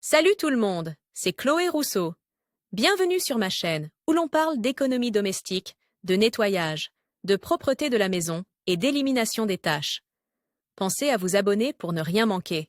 Salut tout le monde, c'est Chloé Rousseau. Bienvenue sur ma chaîne où l'on parle d'économie domestique, de nettoyage, de propreté de la maison et d'élimination des tâches. Pensez à vous abonner pour ne rien manquer.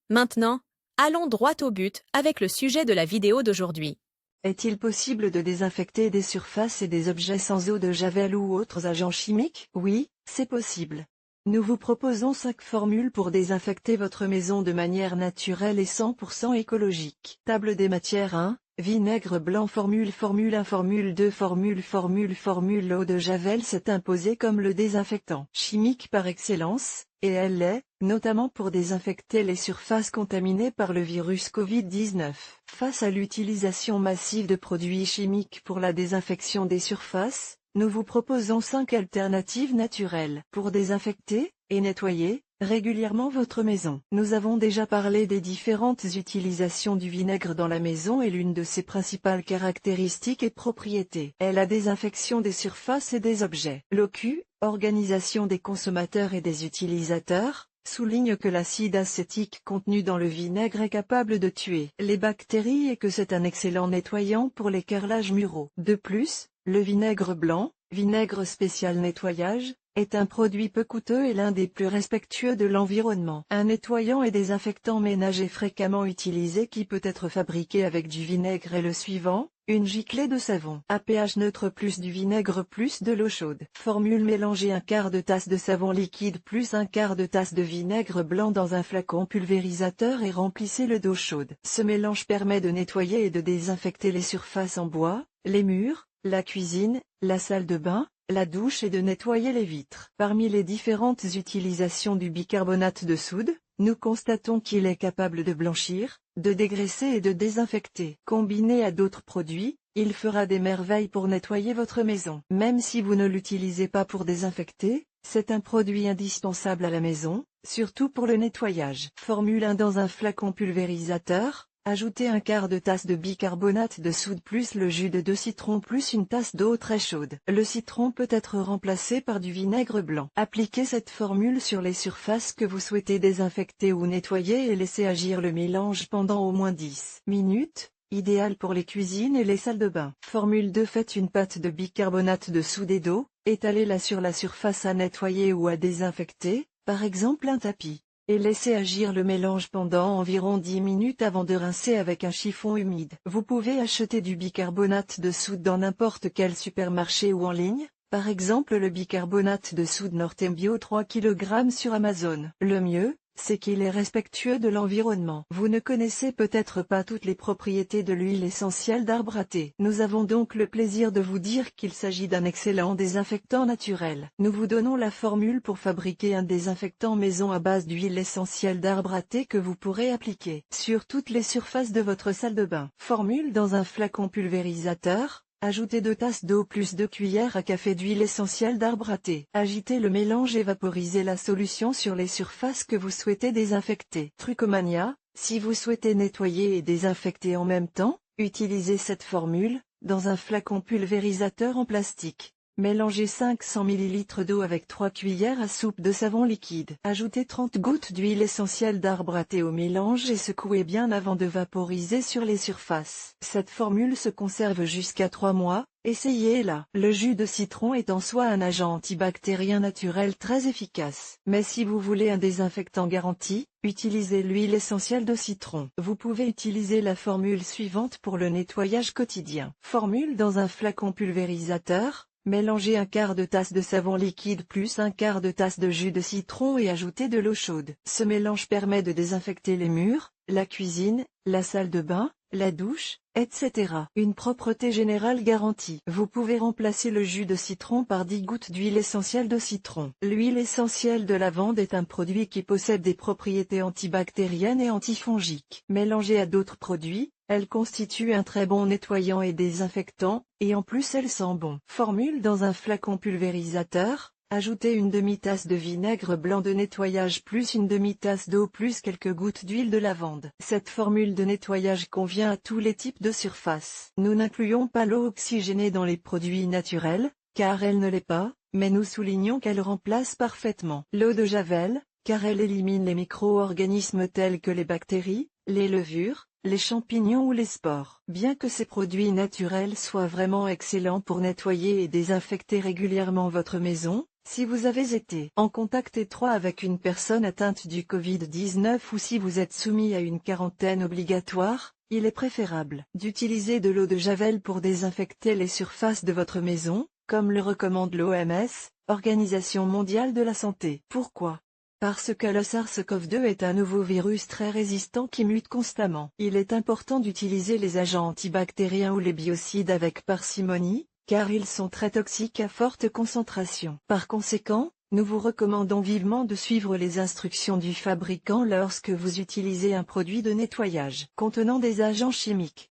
Maintenant, allons droit au but avec le sujet de la vidéo d'aujourd'hui. Est-il possible de désinfecter des surfaces et des objets sans eau de javel ou autres agents chimiques? Oui, c'est possible. Nous vous proposons 5 formules pour désinfecter votre maison de manière naturelle et 100% écologique. Table des matières 1, vinaigre blanc formule 1 formule 2 formule eau de javel s'est imposée comme le désinfectant chimique par excellence, et elle l'est, notamment pour désinfecter les surfaces contaminées par le virus Covid-19. Face à l'utilisation massive de produits chimiques pour la désinfection des surfaces, nous vous proposons 5 alternatives naturelles pour désinfecter et nettoyer régulièrement votre maison. Nous avons déjà parlé des différentes utilisations du vinaigre dans la maison et l'une de ses principales caractéristiques et propriétés est la désinfection des surfaces et des objets. L'OQ, Organisation des consommateurs et des utilisateurs, souligne que l'acide acétique contenu dans le vinaigre est capable de tuer les bactéries et que c'est un excellent nettoyant pour les carrelages muraux. De plus, le vinaigre blanc, vinaigre spécial nettoyage, est un produit peu coûteux et l'un des plus respectueux de l'environnement. Un nettoyant et désinfectant ménager fréquemment utilisé qui peut être fabriqué avec du vinaigre est le suivant. Une giclée de savon à pH neutre plus du vinaigre plus de l'eau chaude. Formule: mélangez un quart de tasse de savon liquide plus un quart de tasse de vinaigre blanc dans un flacon pulvérisateur et remplissez-le d'eau chaude. Ce mélange permet de nettoyer et de désinfecter les surfaces en bois, les murs, la cuisine, la salle de bain, la douche et de nettoyer les vitres. Parmi les différentes utilisations du bicarbonate de soude, nous constatons qu'il est capable de blanchir, de dégraisser et de désinfecter. Combiné à d'autres produits, il fera des merveilles pour nettoyer votre maison. Même si vous ne l'utilisez pas pour désinfecter, c'est un produit indispensable à la maison, surtout pour le nettoyage. Formule 1: dans un flacon pulvérisateur, ajoutez un quart de tasse de bicarbonate de soude plus le jus de 2 citrons plus une tasse d'eau très chaude. Le citron peut être remplacé par du vinaigre blanc. Appliquez cette formule sur les surfaces que vous souhaitez désinfecter ou nettoyer et laissez agir le mélange pendant au moins 10 minutes, idéal pour les cuisines et les salles de bain. Formule 2: faites une pâte de bicarbonate de soude et d'eau, étalez-la sur la surface à nettoyer ou à désinfecter, par exemple un tapis, et laissez agir le mélange pendant environ 10 minutes avant de rincer avec un chiffon humide. Vous pouvez acheter du bicarbonate de soude dans n'importe quel supermarché ou en ligne, par exemple le bicarbonate de soude Nortem Bio 3 kg sur Amazon. Le mieux, c'est qu'il est respectueux de l'environnement. Vous ne connaissez peut-être pas toutes les propriétés de l'huile essentielle d'arbre à thé. Nous avons donc le plaisir de vous dire qu'il s'agit d'un excellent désinfectant naturel. Nous vous donnons la formule pour fabriquer un désinfectant maison à base d'huile essentielle d'arbre à thé que vous pourrez appliquer sur toutes les surfaces de votre salle de bain. Formule: dans un flacon pulvérisateur, ajoutez 2 tasses d'eau plus 2 cuillères à café d'huile essentielle d'arbre à thé. Agitez le mélange et vaporisez la solution sur les surfaces que vous souhaitez désinfecter. Trucomania: si vous souhaitez nettoyer et désinfecter en même temps, utilisez cette formule. Dans un flacon pulvérisateur en plastique, mélangez 500 ml d'eau avec 3 cuillères à soupe de savon liquide. Ajoutez 30 gouttes d'huile essentielle d'arbre à thé au mélange et secouez bien avant de vaporiser sur les surfaces. Cette formule se conserve jusqu'à 3 mois, essayez-la. Le jus de citron est en soi un agent antibactérien naturel très efficace. Mais si vous voulez un désinfectant garanti, utilisez l'huile essentielle de citron. Vous pouvez utiliser la formule suivante pour le nettoyage quotidien. Formule: dans un flacon pulvérisateur, mélangez un quart de tasse de savon liquide plus un quart de tasse de jus de citron et ajoutez de l'eau chaude. Ce mélange permet de désinfecter les murs, la cuisine, la salle de bain, la douche, etc. Une propreté générale garantie. Vous pouvez remplacer le jus de citron par 10 gouttes d'huile essentielle de citron. L'huile essentielle de lavande est un produit qui possède des propriétés antibactériennes et antifongiques. Mélangée à d'autres produits, elle constitue un très bon nettoyant et désinfectant, et en plus elle sent bon. Formule: dans un flacon pulvérisateur, ajoutez une demi-tasse de vinaigre blanc de nettoyage plus une demi-tasse d'eau plus quelques gouttes d'huile de lavande. Cette formule de nettoyage convient à tous les types de surfaces. Nous n'incluons pas l'eau oxygénée dans les produits naturels, car elle ne l'est pas, mais nous soulignons qu'elle remplace parfaitement l'eau de javel, car elle élimine les micro-organismes tels que les bactéries, les levures, les champignons ou les spores. Bien que ces produits naturels soient vraiment excellents pour nettoyer et désinfecter régulièrement votre maison, si vous avez été en contact étroit avec une personne atteinte du Covid-19 ou si vous êtes soumis à une quarantaine obligatoire, il est préférable d'utiliser de l'eau de Javel pour désinfecter les surfaces de votre maison, comme le recommande l'OMS, Organisation mondiale de la santé. Pourquoi ? Parce que le SARS-CoV-2 est un nouveau virus très résistant qui mute constamment. Il est important d'utiliser les agents antibactériens ou les biocides avec parcimonie, car ils sont très toxiques à forte concentration. Par conséquent, nous vous recommandons vivement de suivre les instructions du fabricant lorsque vous utilisez un produit de nettoyage contenant des agents chimiques.